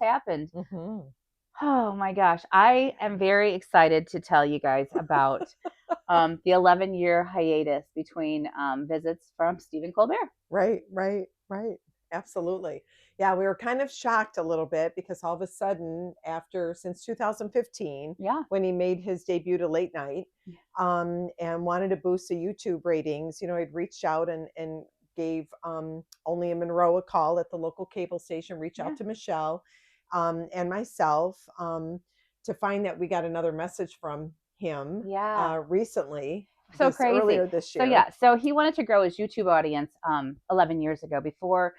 happened. Hmm. Oh my gosh. I am very excited to tell you guys about the 11-year hiatus between visits from Stephen Colbert. Right, right, right. Absolutely. Yeah, we were kind of shocked a little bit because all of a sudden, since 2015, Yeah. when he made his debut to late night, and wanted to boost the YouTube ratings, he'd reached out and gave only in Monroe a call at the local cable station, reach Yeah. out to Michelle and myself to find that we got another message from him Yeah. recently, So crazy. earlier this So year. yeah, so he wanted to grow his YouTube audience 11 years ago before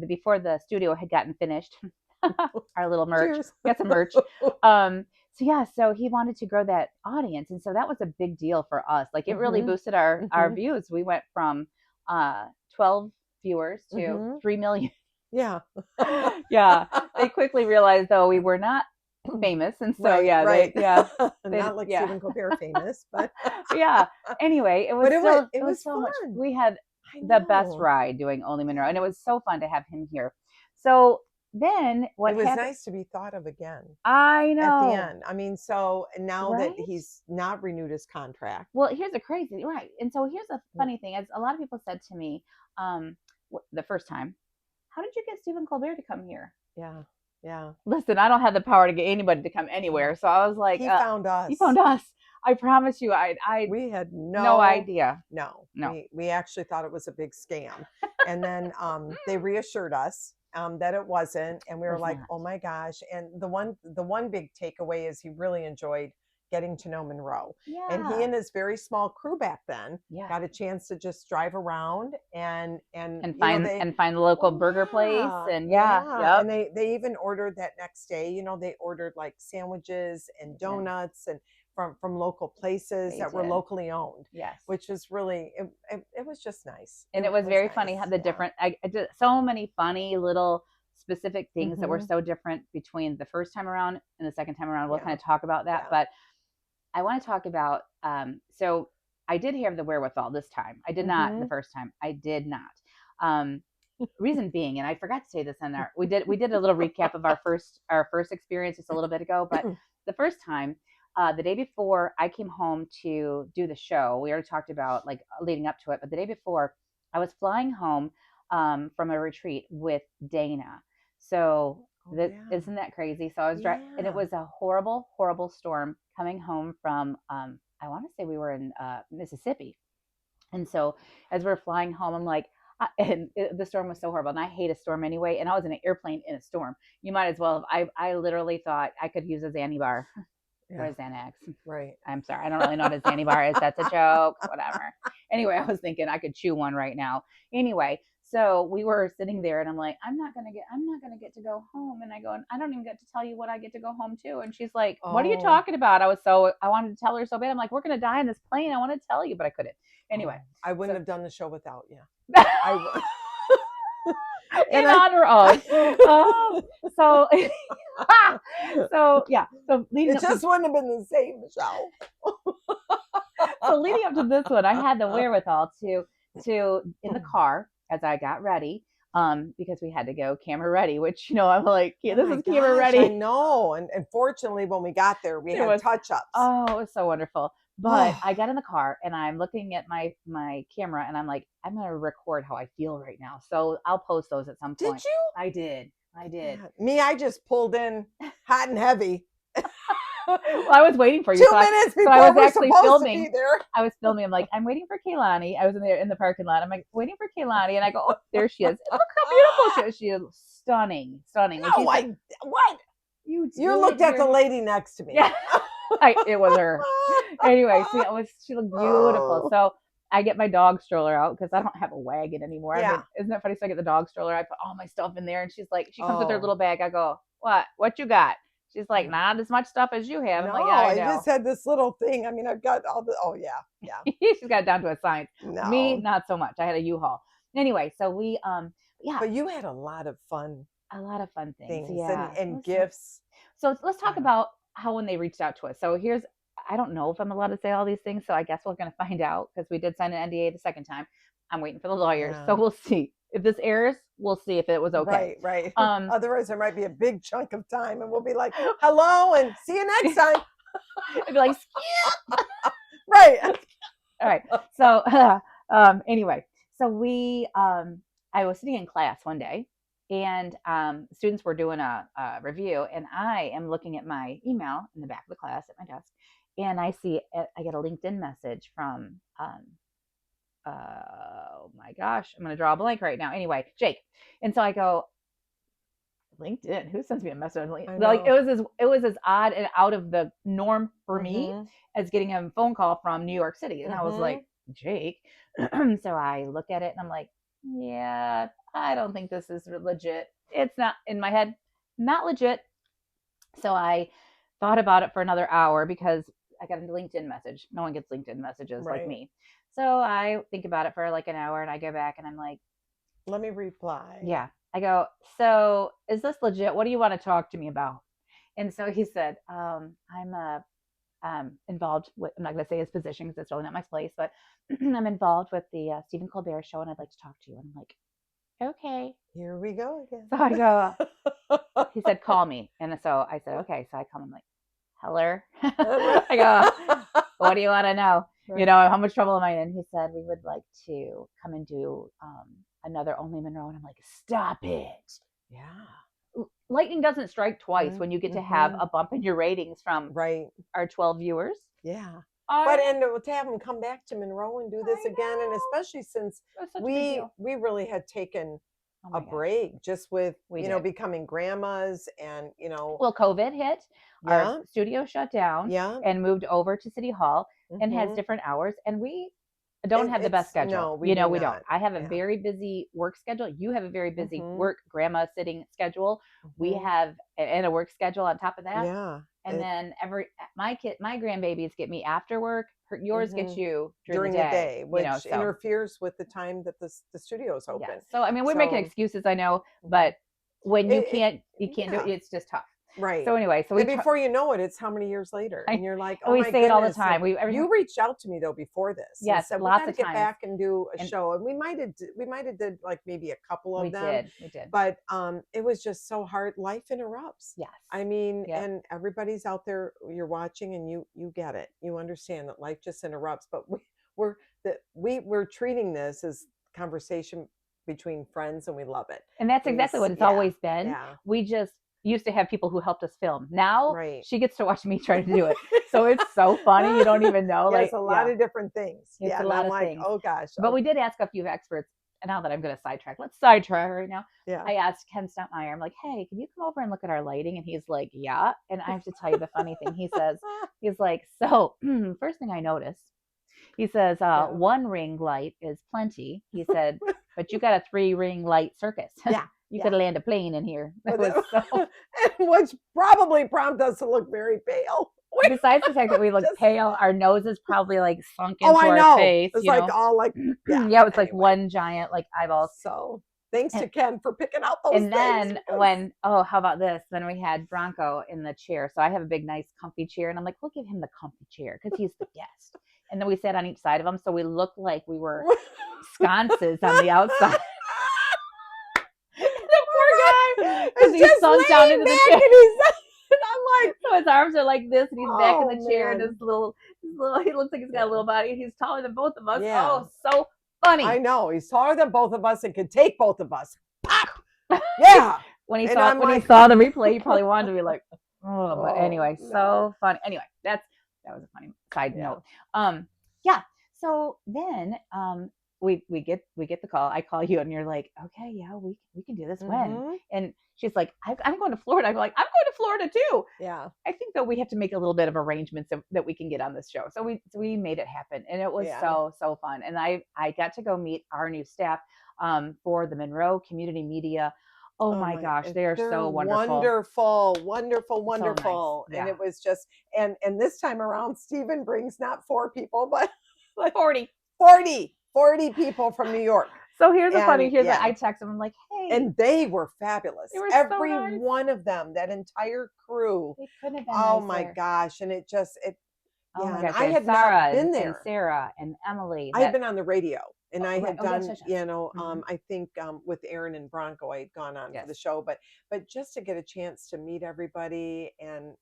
before the studio had gotten finished. Our little merch. Cheers. We got some merch. So yeah, so he wanted to grow that audience, and so that was a big deal for us. Like it really Hmm. boosted our Hmm. views. We went from 12 viewers to Hmm. 3 million. Yeah. Yeah, they quickly realized though we were not famous, and so Right, yeah, right. they Not like yeah. Stephen Colbert famous, but Yeah. Anyway, it was but still it it was was so much. fun. We had I the best know. ride doing Only Monroe, and it Yeah. was so fun to have him here. So then It what was happened? nice to be thought of again I at the know, end. I mean, so now that right? he's not renewed his contract. Well, here's a crazy right, and so here's a Mm. funny thing: as a lot of people said to me, the first time, "How did you get Stephen Colbert to come here?" Yeah. Yeah. Listen, I don't have the power to get anybody to come anywhere, No. so I was like, He found "You us. found us." I promise you, I We had no idea. no. No. We actually thought it was a big scam. And then they reassured us that it wasn't, and we were Was like, not. "Oh my gosh." And the one big takeaway is he really enjoyed getting to know Monroe. And he Yeah. and his very small crew back then Yeah. got a chance to just drive around and And find the local oh burger place, yeah, and yeah, yeah. yep, And they even ordered that next day, they ordered like sandwiches and they did. donuts and from local places They that were did. locally owned, Yes. which was really it was just nice. And It it was was very funny nice. how the Yeah. different I did so many funny little specific things that were Hmm. so different between the first time around and the second time around. We'll kind Yeah. of talk about that, Yeah. but I want to talk about so I did have the wherewithal this time. I did not the Hmm. first time. I did not. Um, reason being, and I forgot to say this in our we did a little recap of our first experience just a little bit ago, but the first time, the day before I came home to do the show, we already talked about like leading up to it, but the day before I was flying home from a retreat with Dana. So Oh that yeah. isn't that crazy? So I was driving, and it Yeah. was a horrible, horrible storm coming home from I want to say we were in Mississippi, and so as we're flying home, I'm like, the storm was so horrible, and I hate a storm anyway. And I was in an airplane in a storm. You might as well. I literally thought I could use a Xanny bar or Yeah. a Xanax. Right. I'm sorry, I don't really know what a Xanny bar is. That's a joke. Whatever. Anyway, I was thinking I could chew one right now. Anyway, so we were sitting there, and I'm like, I'm not gonna get to go home. And I go, I don't even get to tell you what I get to go home to. And she's like, what are you Oh. talking about? I wanted to tell her so bad. I'm like, we're gonna die on this plane. I want to tell you, but I couldn't. Anyway, Oh. I wouldn't so have done the show without you. in I would. And honor of, so so yeah, so leading it up to just wouldn't have been the same, Michelle. so leading up to this one, I had the wherewithal to in the car as I got ready, because we had to go camera ready, which I'm like, yeah, Oh this my is camera gosh, I ready. know. And fortunately, when we got there, we It had was touch-ups. it was so wonderful. But Oh, I got in the car and I'm looking at my camera and I'm like, I'm gonna record how I feel right now. So I'll post those at some did point. you? I did. I did. Yeah. Me, I just pulled in hot and heavy. Well, I was waiting for you, 2 minutes so I before was we're actually supposed to be filming. there. I was filming. I'm like, I'm waiting for Kaylani. I was in the parking lot. I'm like, waiting for Kaylani, and I go, oh, there she is. Look how beautiful she is. She is stunning, stunning. When she No, said, what? you You did looked at the your lady next to me. yeah, it was her. Anyway, so she looked beautiful. Oh, So I get my dog stroller out because I don't have a wagon anymore. I yeah. mean, isn't that funny? So I get the dog stroller. I put all my stuff in there, and she's like, she comes with her Oh, little bag. I go, what? What you got? She's like, yeah. not as much stuff as you have. I'm No, like, yeah, I I know. just had this little thing. I mean, I've got all the. Oh, yeah, yeah. She's got it down to a science. Me, No, not so much. I had a U-Haul. Anyway, so we yeah, but you had a lot of fun a lot of fun things. things Yeah. and Listen. gifts. So let's talk Yeah. about how when they reached out to us. So here's I don't know if I'm allowed to say all these things, so I guess we're gonna find out because we did sign an NDA the second time. I'm waiting for the lawyers, so Yeah. we'll see. if this airs, we'll see if it was okay. Right. Otherwise, there might be a big chunk of time, and we'll be like, "Hello," and see you next time. It'd be like, right. All right. So anyway, so I was sitting in class one day, and students were doing a review, and I am looking at my email in the back of the class at my desk, and I get a LinkedIn message from oh my gosh, I'm gonna draw a blank right now. Anyway, Jake, and so I go, LinkedIn. Who sends me a message on LinkedIn? Like it was as odd and out of the norm for me as getting a phone call from New York City. And I was like, Jake. So I look at it and I'm like, yeah, I don't think this is legit. It's not, in my head, not legit. So I thought about it for another hour because I got a LinkedIn message. No one gets LinkedIn messages like me. So I think about it for like an hour and I go back and I'm like, let me reply. Yeah. I go, so is this legit? What do you want to talk to me about? And so he said, I'm involved with, I'm not going to say his position because it's really not my place, but I'm involved with the Stephen Colbert show and I'd like to talk to you. And I'm like, okay. Here we go again. So I go, he said, call me. And so I said, okay. So I call him like, hello. I go, what do you want to know? Right. You know, how much trouble am I in? He said, we would like to come and do another Only Monroe. And I'm like, stop it. Yeah. Lightning doesn't strike twice when you get to have a bump in your ratings from our 12 viewers. Yeah. But and to have them come back to Monroe and do this again, and especially since we really had taken a break just with becoming grandmas and well, COVID hit, our studio shut down and moved over to City Hall and has different hours, and we don't have the best schedule. No, we don't. I have a very busy work schedule. You have a very busy work grandma sitting schedule. We have and a work schedule on top of that. Yeah. And then my grandbabies get me after work. Yours gets you during the day, which interferes with the time that the studio's open. Yeah. So I mean, we're making excuses, I know, but when you can't do it, it's just tough. Right. So anyway, so before you know it, it's how many years later, and you're like, oh, we my say it all the goodness. time. You reached out to me though before this. Yes, said, lots we of get times. back and do a show, and we might have did like maybe a couple of them. We did. But it was just so hard. Life interrupts. Yes. I mean, and everybody's out there. You're watching, and you get it. You understand that life just interrupts. But we're treating this as conversation between friends, and we love it. And that's exactly what it's always been. Yeah. We just used to have people who helped us film. Now she gets to watch me try to do it. So it's so funny. You don't even know. It's a lot of different things. It's a lot of things. Oh gosh. But we did ask a few experts. And now that I'm going to sidetrack, let's sidetrack right now. Yeah. I asked Ken Stuntmeyer, I'm like, hey, can you come over and look at our lighting? And he's like, yeah. And I have to tell you the funny thing. He's like, so first thing I noticed, he says, one ring light is plenty. He said, but you got a 3-ring light circus. Yeah. You could land a plane in here. Which probably prompted us to look very pale. Besides the fact that we look pale, our nose is probably like sunk into our face. It's like all like it's like one giant like eyeball. So thanks to Ken for picking out those things. And then how about this? Then we had Bronco in the chair. So I have a big, nice, comfy chair, and I'm like, we'll give him the comfy chair because he's the guest. And then we sat on each side of him, so we looked like we were sconces on the outside. Because he's sunk down into the chair. And I'm like, so his arms are like this, and he's back in the chair, and his little, he looks like he's got a little body. He's taller than both of us. Yeah. Oh, so funny. I know he's taller than both of us and could take both of us. Yeah. When he saw the replay, he probably wanted to be like, oh. But anyway, so funny. Anyway, that was a funny side note. So then we get the call. I call you and you're like, okay, yeah, we can do this. When? And she's like, I'm going to Florida. I'm like, I'm going to Florida too. Yeah. I think that we have to make a little bit of arrangements that we can get on this show. So we made it happen, and it was so fun. And I got to go meet our new staff for the Monroe Community Media. Oh my gosh, they're so wonderful. Wonderful. So nice. And it was just and this time around, Stephen brings not 4 people, but like 40 people from New York. So here's the funny. I text them. I'm like, hey. And they were fabulous. They were Every so nice. one of them, that entire crew. They couldn't have been nicer. My gosh. And oh my gosh, I had Sarah not been there. And Sarah and Emily. I had been on the radio And I had done, yes, yes. I think with Aaron and Bronco, I had gone on for the Yes. show, but just to get a chance to meet everybody and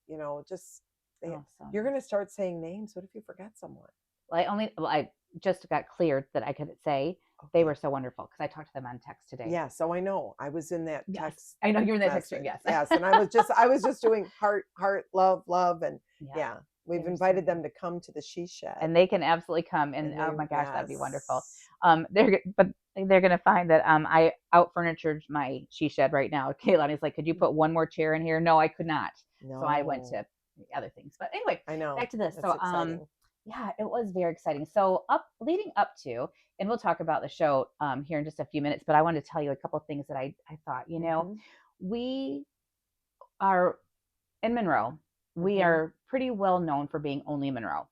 just Oh, so you're nice. going to start saying names. What if you forget someone? I just got cleared that I could say they Okay. were so wonderful because I talked to them on text today. Yeah, so I know I was in that Yes, text I know you're in that text string. message. Yes. Yes, and I was just doing heart, love, love, and Yeah, yeah, they we've were so invited good. them to come to the She Shed, And they can absolutely come. And and oh they my gosh, that'd be wonderful. yes, But they're gonna find that I out furnitured my she shed right now. Kaylani's like, could you put one more chair in here? No, I could not. So I went no, to other things. But anyway, I know back to this. that's So exciting. yeah, it was very exciting. So leading up to, and we'll talk about the show here in just a few minutes. But I wanted to tell you a couple of things that I thought. Mm-hmm, We are in Monroe. We mm-hmm, are pretty well known for being only Monroe.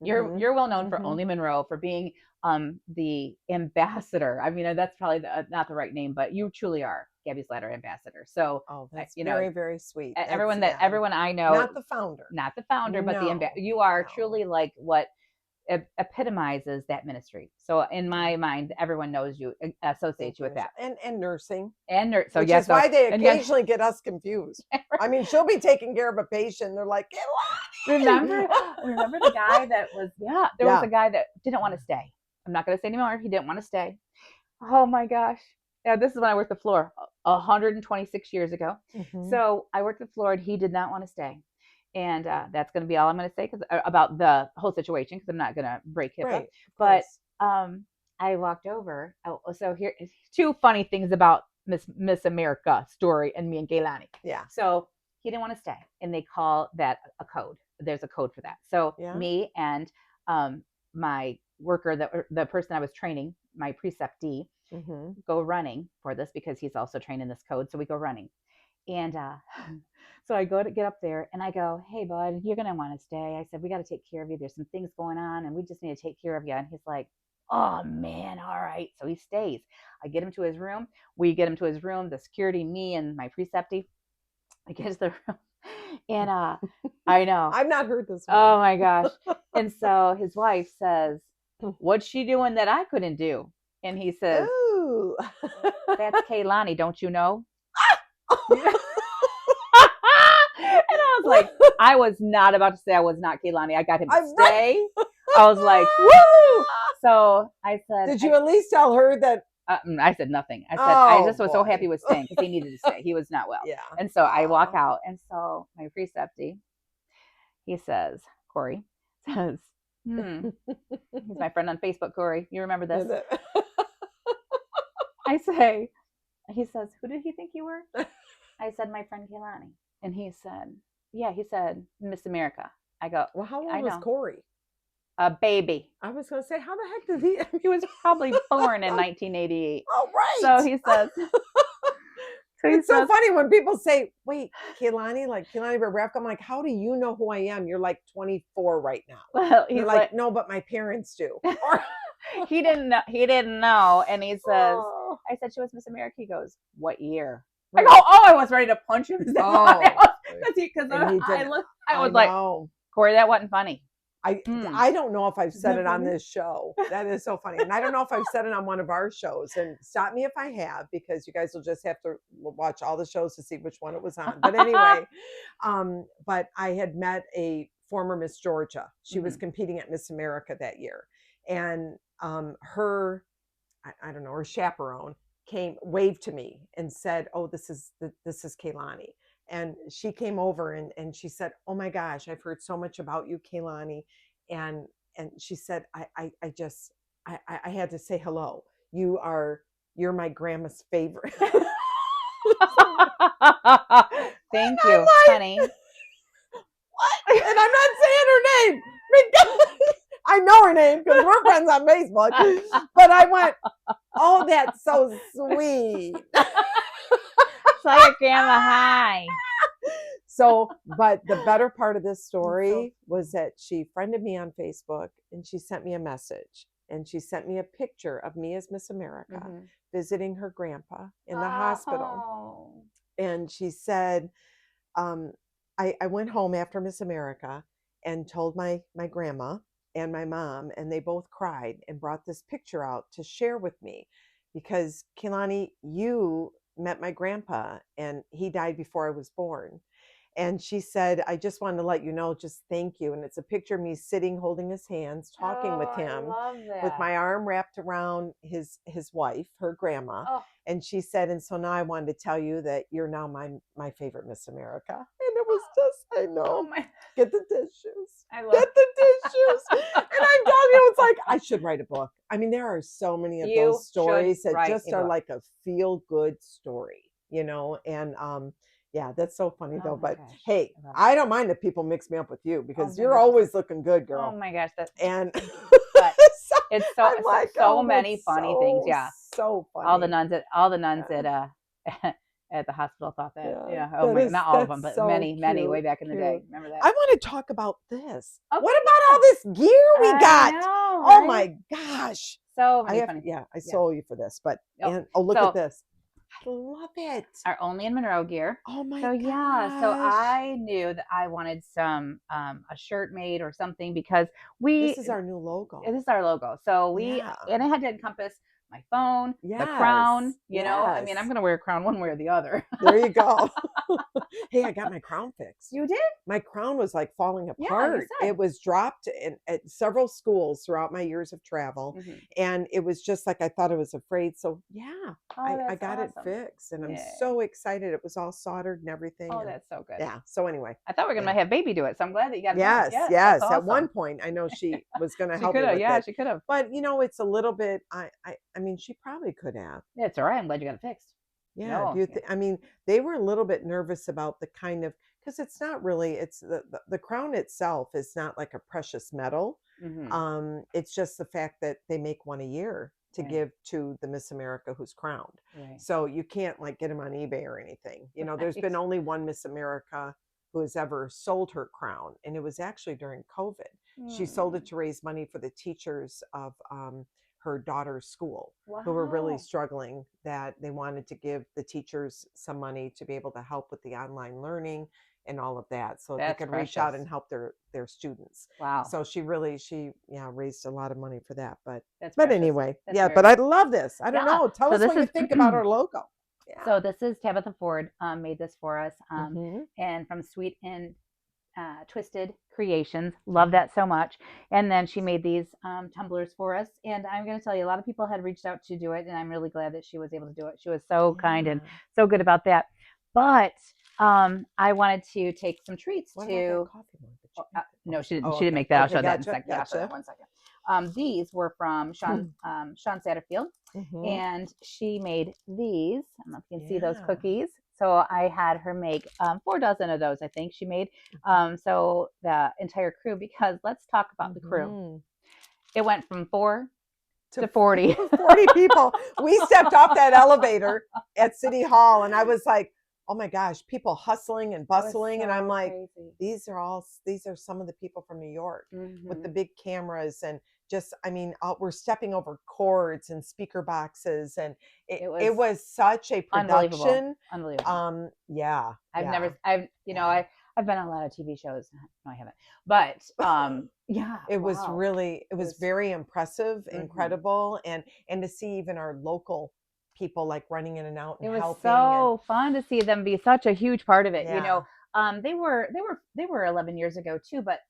mm-hmm, You're well known for mm-hmm. only Monroe for being the ambassador. I mean, that's probably not the right name, but you truly are Gabby's Ladder ambassador. So Oh, that's very, very sweet. That's yeah, everyone I know, not the founder. not the founder, but No, you are no. truly like what epitomizes that ministry. So in my mind, everyone knows you, Thank associates you you, with that. Michelle. And nursing, So which yes, is so why they and yes, occasionally get us confused. I mean, she'll be taking care of a patient. They're like, remember Kehlani! remember the guy that was there was Yeah. a guy that didn't want to stay. I'm not going to say anymore. He didn't want to stay. Oh my gosh. Yeah, this is when I worked the floor 126 years ago. Mm-hmm. So I worked the floor and he did not want to stay. And that's going to be all I'm going to say about the whole situation because I'm not going to break HIPAA. Right, of But course. I walked over. So here two funny things about Miss America story and me and Gaylani. Yeah. So he didn't want to stay, and they call that a code. There's a code for that. So Yeah. me and my worker, the person I was training, my preceptee, Mm-hmm. go running for this because he's also trained in this code. So we go running, and so I go to get up there and I go, hey, bud, you're going to want to stay. I said, we got to take care of you. There's some things going on and we just need to take care of you. And he's like, oh, man, all right. So he stays. I get him to his room. We get him to his room, the security, me and my precepty. I get to the room. And I know. I've not heard this one. Oh, my gosh. And so his wife says, what's she doing that I couldn't do? And he says, Ooh. that's Kehlani, don't you know? And I was like, I was not about to say I was not Kehlani. I got him to stay. I was like, woo! So I said, did you at least tell her that? I said nothing. I said, I just was so happy he was staying because he needed to stay. He was not well. Yeah. And so I walk out. And so my precepty, he says, Corey says, he's my friend on Facebook, Corey. You remember this? I say, he says, who did he think you were? I said, my friend Kehlani. And he said, yeah, he said, Miss America. I go, well, how old was Corey? A baby. I was going to say, how the heck did he? He was probably born in 1988. Oh, right. So he says. It's so funny when people say, wait, Kehlani, like Kehlani Barrafka. I'm like, how do you know who I am? You're like 24 right now. Well, he's like, no, but my parents do. He didn't know. And he says, I said, she was Miss America. He goes, what year? Right. I go, I was ready to punch him. Because I was like, Corey, that wasn't funny. I don't know if I've said it on this show. That is so funny. And I don't know if I've said it on one of our shows. And stop me if I have, because you guys will just have to watch all the shows to see which one it was on. But anyway, but I had met a former Miss Georgia. She was competing at Miss America that year. And her, I don't know, her chaperone waved to me and said, oh, this is Kehlani. And she came over and she said, oh my gosh, I've heard so much about you, Kehlani. And she said, I had to say hello. You're my grandma's favorite. Thank you, honey. What? And I'm not saying her name. I know her name because we're friends on Facebook. But I went, oh, that's so sweet. Tell your grandma hi. So, but the better part of this story was that she friended me on Facebook and she sent me a message. And she sent me a picture of me as Miss America visiting her grandpa in the hospital. And she said, I went home after Miss America and told my grandma and my mom, and they both cried and brought this picture out to share with me because, Kehlani, you met my grandpa and he died before I was born. And she said, I just wanted to let you know, just thank you. And it's a picture of me sitting, holding his hands, talking with Oh, I him, love with that. my arm wrapped around his wife, her grandma. Oh, And she said, and so now I wanted to tell you that you're now my favorite Miss America. And it was just, I oh know. my, Get the tissues. I love Get the tissues. And I'm telling you, it's like I should write a book. I mean, there are so many of you those should stories that write just a are book. like a feel good story, and yeah, that's so funny Oh though. my But gosh. hey, I love it. I don't mind if people mix me up with you Oh because my you're gosh. always looking good, Oh girl. my gosh. And Thank you. But so it's I'm like, so oh, many that's funny things. Yeah. so All the funny. nuns Yeah, at the hospital thought that, yeah, yeah. Oh my, not all of them, that's but so many way cute, back in the day. cute. Remember that? I want to talk about this. Okay. What about Yeah. all this gear we I got? know, Oh right? my gosh. So I many have, funny. yeah, I Yeah. saw you for this, but, Oh, and oh, look at so this. I love it. our only in Monroe gear. Oh my So yeah, so gosh. I knew that I wanted some a shirt made or something because This we is our new logo. this is our logo. So Yeah. and it had to encompass my phone, the crown, Yes. I mean, I'm Yes. gonna wear a crown one way or the other. There you go. Hey, I got my crown fixed. You did? My crown was like falling Yeah, you apart. said. It was dropped at several schools throughout my years of travel. Hmm. And it was just like I thought I was afraid. So, yeah, Oh, I that's got it awesome. fixed and I'm Yeah. so excited. It was all soldered and everything. Oh, And that's so good. yeah, so anyway, I thought we were yeah. gonna have baby do it, so I'm glad that you got it done. Yes, Yes, that's yes. At one awesome. point, I know she was going to She help could me have, with yeah, it, she could have. but it's a little bit. I mean, she probably could have. Yeah, it's all right. I'm glad you got it fixed. Yeah. Do No, you yeah. think? I mean, they were a little bit nervous about the kind of because it's not really. It's the crown itself is not like a precious metal. Hmm. It's just the fact that they make one a year to Right. give to the Miss America who's crowned. Right. So you can't like get them on eBay or anything. There's Right. been only one Miss America who has ever sold her crown, and it was actually during COVID. She sold it Mm. to raise money for the teachers of her daughter's school who were really Wow. struggling, that they wanted to give the teachers some money to be able to help with the online learning and all of that so they That's could reach out and precious. help their students. Wow. So she raised a lot of money for that. but That's but precious. anyway, That's yeah, very but I nice. love this. I don't Yeah. know, tell So us this what you is think about our logo. Yeah. so this is Tabitha Ford made this for us, Mm-hmm. and from Sweet and Twisted Creations. Love that so much. And then she made these tumblers for us. And I'm going to tell you, a lot of people had reached out to do it, and I'm really glad that she was able to do it. She was so kind and Yeah. so good about that. But I wanted to take some treats What about that to. coffee mug that Oh, you made? no, she didn't. Oh, She didn't okay. make that. I'll Okay, show that in a gotcha. second. Yeah, I'll show that Gotcha. one second. These were from Sean Satterfield, Mm-hmm. and she made these. I don't know if you can see those Yeah. cookies. So I had her make 4 dozen of those. I think she made. So the entire crew, because let's talk about the crew. Mm-hmm. It went from 4 to To 40. 40 people. We stepped off that elevator at City Hall and I was like, oh my gosh, people hustling and It was bustling. And I'm so like, crazy. these are some of the people from New York with the Mhm. big cameras and just, I mean, we're stepping over cords and speaker boxes. And It it was was such a unbelievable. production. Unbelievable. Yeah. I've Yeah. never, I've, Yeah. I've been on a lot of TV shows. No, I haven't. But yeah, It was wow. really, it was very impressive, Mhm. incredible. And to see even our local people like running in and out It and was helping and so fun to see them be such a huge part of it. yeah. They were 11 years ago too, but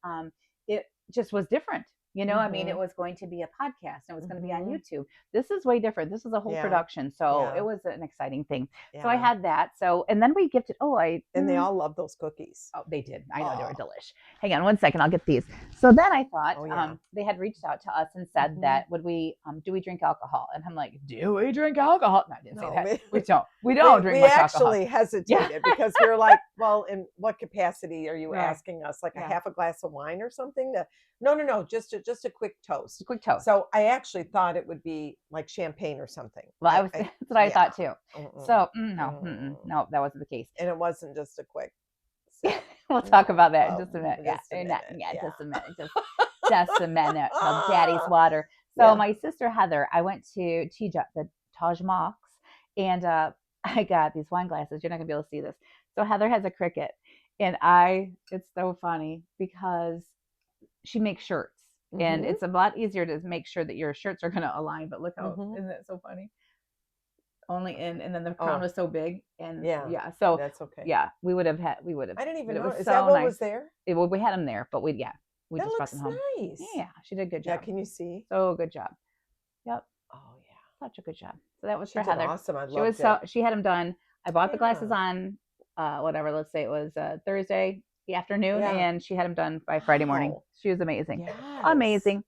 it just was different. I mean, it Mhm. was going to be a podcast and it was going to be on Mhm. YouTube. This is way different. This is a whole Yeah. production. So it Yeah. was an exciting thing. So I Yeah. had that. So, and then we gifted, And they all love those cookies. oh, they did. I know they were Oh. delish. Hang on one second. I'll get these. So then I thought Oh yeah. they had reached out to us and said Mhm. that would we do we drink alcohol? And I'm like, do we drink alcohol? No, I didn't say No, that. we We don't. We don't drink we much alcohol. actually Yeah. hesitated because we were like, well, in what capacity are you Right. asking us? Like a Yeah. half a glass of wine or something? No, just a quick toast. Quick toast. So I actually thought it would be like champagne or something. Well, that's what I yeah. thought too. Mm-mm. So no, that wasn't the case. And it wasn't just a quick sip. We'll talk No. about that in Oh, just a minute. just a minute. Yeah, Yeah. just a minute. Just a minute. Called Daddy's water. So Yeah. my sister Heather, I went to the Taj Mahal, and I got these wine glasses. You're not gonna be able to see this. So Heather has a Cricut, and it's so funny because she makes shirts. and it's a lot easier to make sure that your shirts are going to align. But look how, Mhm. isn't it so funny? Only in, and then the crown Oh, was so big, and yeah. so That's okay. yeah, we would have, I didn't but even it know. was Is that so what nice. was there? Well, we had them there, but we That just brought them looks home. nice. Yeah, she did a good Yeah, job. can you see? So good job. Yep, Oh, yeah. such a good job. So that was She for did Heather. awesome. I She was loved it. she had them done. I bought the glasses Yeah. on whatever. Let's say it was Thursday afternoon, Yeah. and she had them done by Friday morning. Wow. She was amazing, Yes. amazing.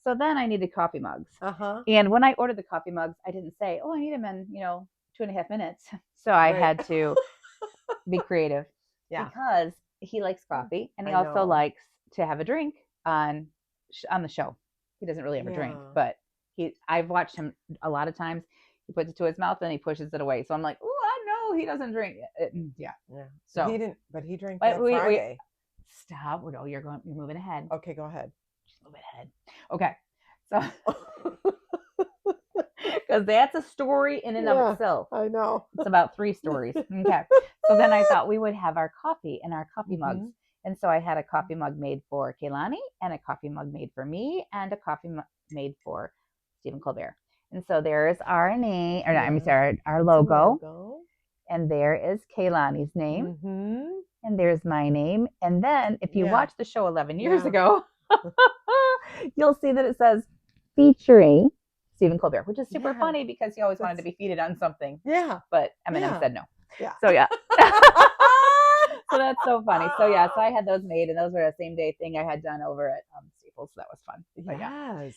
So then I needed coffee mugs, Uh-huh. and when I ordered the coffee mugs, I didn't say, "Oh, I need them in 2.5 minutes." So I Right. had to be creative Yeah. because he likes Mm, coffee and he I also know. likes to have a drink on the show. He doesn't really ever drink, Yeah. but I've watched him a lot of times. He puts it to his mouth and he pushes it away. So I'm like, oh, I know he doesn't drink. Yeah. Yeah. So, But he drank but that we Friday. stop. No, you're moving ahead. Okay, go ahead. Just move ahead. Okay. So, because that's a story in and of Yeah, itself. I know. It's about 3 stories. Okay. So then I thought we would have our coffee in our coffee mugs. And so I had a coffee mug made for Kaylani and a coffee mug made for me and a coffee made for Stephen Colbert. And so there's our name, or I'm sorry, our logo. And there is Kaylani's name. And there's my name. And then if you watch the show 11 years ago, you'll see that it says featuring Stephen Colbert, which is super funny because he always wanted to be featured on something. Yeah. But Eminem said no. Yeah. So yeah. So that's so funny. So yeah, so I had those made, and those were the same day thing I had done over at Staples. So that was fun. But Yes.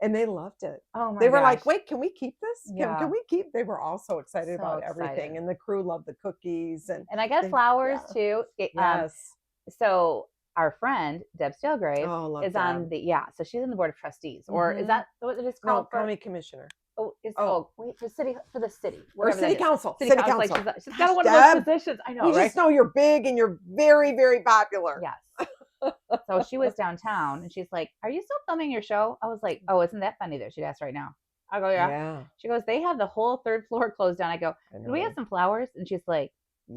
And they loved it. Oh my They were gosh. like, wait, can we keep this? Yeah. Can we keep? They were all so excited So about everything. excited. And the crew loved the cookies. And I got flowers too. Yes. So our friend Deb Stilgrave love is Deb. on so she's on the board of trustees, or is that what it is No, called? county commissioner. Wait, for the city. Or city council. City council. Like she's got one of those positions. I know, we right? just know you're big and you're very, very popular. Yes. So she was downtown and she's like, "Are you still filming your show?" I was like, "Oh, isn't that funny that she'd ask right now?" I go, "Yeah." She goes, "They have the whole 3rd floor closed down." I go, "Can we have some flowers?" And she's like,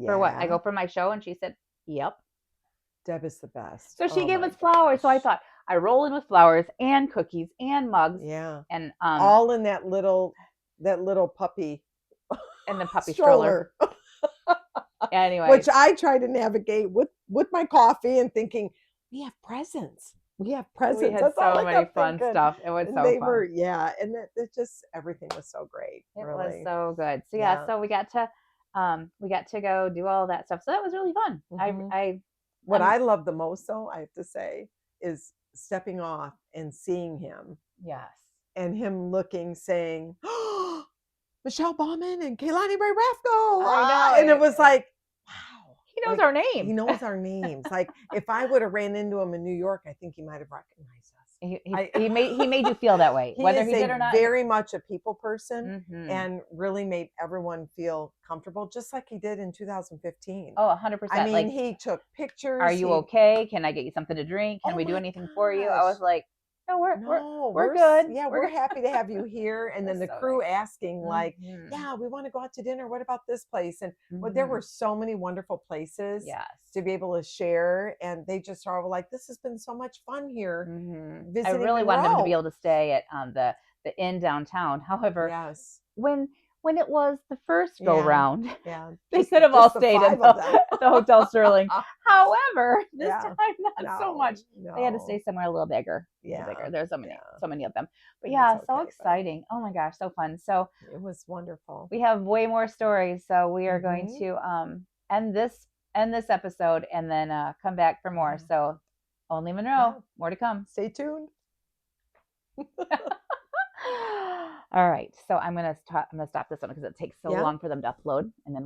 "For what?" I go, "For my show." And she said, "Yep." Deb is the best. So she gave us flowers. So I thought I roll in with flowers and cookies and mugs. Yeah. And all in that little puppy and the puppy stroller. Anyway, which I try to navigate with my coffee and thinking we have presents. We had That's so many fun stuff. It was so fun. And it just everything was so great. It was so good. So so we got to go do all that stuff. So that was really fun. What I love the most, though, I have to say, is stepping off and seeing him. Yes. And him looking, saying, "Oh, Michelle Bauman and Kaylani Ray Rafko." I know. And it was like, wow. He knows our names. He knows our names. Like, if I would have ran into him in New York, I think he might have recognized us. He made you feel that way, whether he did or not. Very much a people person, and really made everyone feel comfortable, just like he did in 2015. Oh, 100%. I mean, he took pictures. Are you okay? Can I get you something to drink? Can we do anything for you? I was like, no, we're good. Yeah, we're happy to have you here. And then the crew asking, like, yeah, we want to go out to dinner. What about this place? And there were so many wonderful places to be able to share. And they just are like, this has been so much fun here. I really wanted them to be able to stay at the inn downtown. However, when it was the first go round, they could have all stayed at the Hotel Sterling. However, this time not so much. They had to stay somewhere a little bigger. There's so many of them. But so exciting. Oh my gosh, so fun. So it was wonderful. We have way more stories, so we are going to end this episode and then come back for more. So only Monroe, more to come. Stay tuned. All right, so I'm gonna stop this one because it takes so long for them to upload, and then